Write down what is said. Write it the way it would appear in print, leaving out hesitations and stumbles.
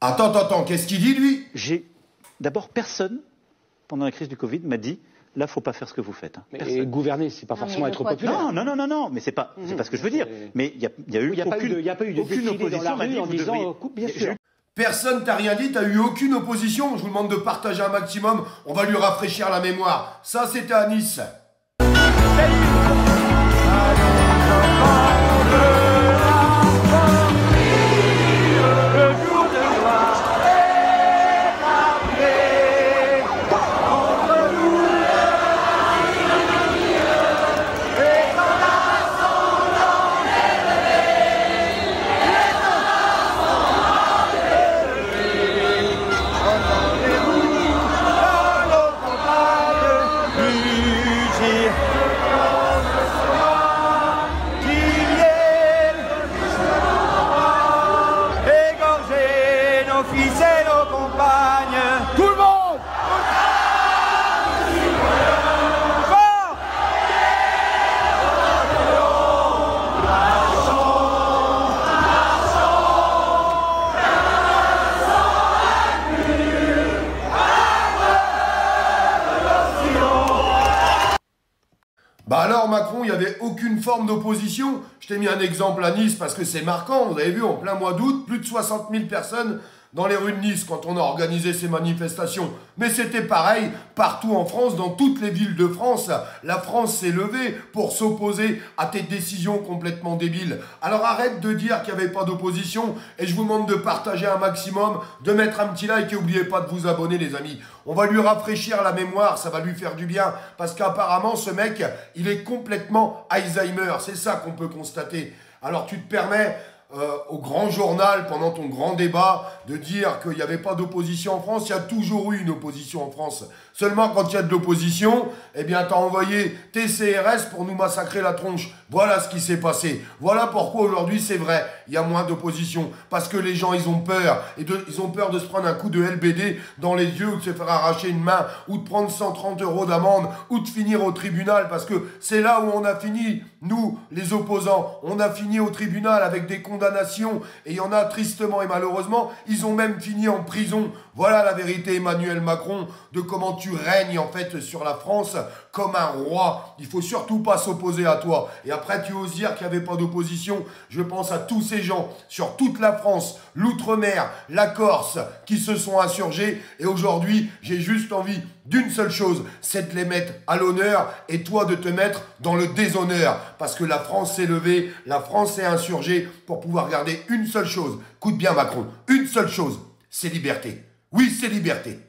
Attends, qu'est-ce qu'il dit, lui? D'abord, personne, pendant la crise du Covid, m'a dit là, faut pas faire ce que vous faites. Et gouverner, c'est pas forcément être populaire. Non, mais c'est pas ce que je veux dire. Mais il y a eu aucune opposition dans la rue en disant bien sûr. Personne t'a rien dit, t'as eu aucune opposition. Je vous demande de partager un maximum, on va lui rafraîchir la mémoire. Ça, c'était à Nice. Fils et nos compagnes, tout le monde, fort. Bah alors Macron, il n'y avait aucune forme d'opposition. Je t'ai mis un exemple à Nice parce que c'est marquant. Vous avez vu, en plein mois d'août, plus de 60 000 personnes dans les rues de Nice quand on a organisé ces manifestations. Mais c'était pareil partout en France, dans toutes les villes de France. La France s'est levée pour s'opposer à tes décisions complètement débiles. Alors arrête de dire qu'il n'y avait pas d'opposition et je vous demande de partager un maximum, de mettre un petit like et n'oubliez pas de vous abonner les amis. On va lui rafraîchir la mémoire, ça va lui faire du bien parce qu'apparemment ce mec, il est complètement Alzheimer. C'est ça qu'on peut constater. Alors tu te permets au grand journal, pendant ton grand débat, de dire qu'il n'y avait pas d'opposition en France. Il y a toujours eu une opposition en France. Seulement, quand il y a de l'opposition, eh bien, t'as envoyé tes CRS pour nous massacrer la tronche. Voilà ce qui s'est passé. Voilà pourquoi aujourd'hui, c'est vrai, il y a moins d'opposition. Parce que les gens, ils ont peur. Ils ont peur de se prendre un coup de LBD dans les yeux ou de se faire arracher une main ou de prendre 130 € d'amende ou de finir au tribunal. Parce que c'est là où on a fini, nous, les opposants. On a fini au tribunal avec des condamnations. Et il y en a tristement et malheureusement, ils ont même fini en prison. Voilà la vérité, Emmanuel Macron, de comment tu règnes en fait sur la France comme un roi. Il faut surtout pas s'opposer à toi. Et après tu oses dire qu'il n'y avait pas d'opposition. Je pense à tous ces gens sur toute la France, l'outre-mer, la Corse, qui se sont insurgés. Et aujourd'hui, j'ai juste envie d'une seule chose, c'est de les mettre à l'honneur et toi de te mettre dans le déshonneur. Parce que la France s'est levée, la France s'est insurgée pour pouvoir garder une seule chose. Écoute bien Macron, une seule chose, c'est liberté. Oui, c'est liberté.